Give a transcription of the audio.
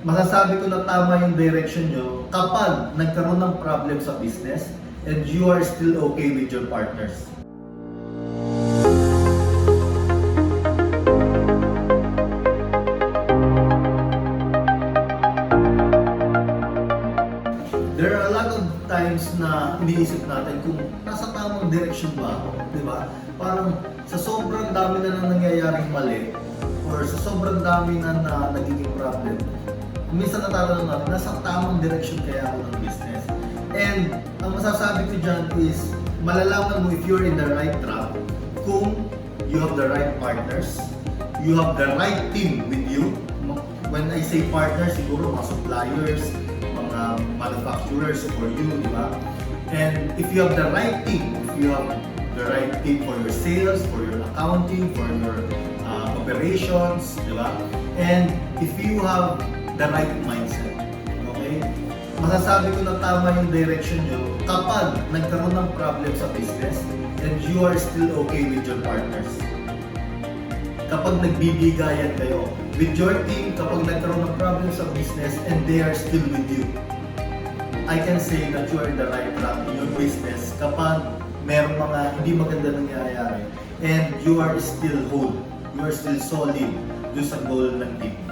masasabi ko na tama yung direction nyo kapag nagkaroon ng problem sa business and you are still okay with your partners. There are a lot of times na iniisip natin kung nasa tamang direction ba ako, di ba? Parang sa sobrang dami na nangyayaring mali or sa sobrang dami na nagiging problem, minsan natatanong natin, nasa tamang direction kaya ako ng business. And ang masasabi ko dyan is, malalaman mo if you're in the right track kung you have the right partners, you have the right team with you. When I say partners, siguro mga suppliers, mga manufacturers for you, di ba? And if you have the right team, if you have the right team for your sales, for your accounting, for your operations, di ba? And if you have the right mindset, okay? Masasabi ko na tama yung direction nyo kapag nagkaroon ng problem sa business and you are still okay with your partners. Kapag nagbibigayan kayo with your team, kapag nagkaroon ng problem sa business and they are still with you, I can say that you are in the right track in your business kapag merong mga hindi maganda nangyayari and you are still whole, you are still solid doon sa goal ng team.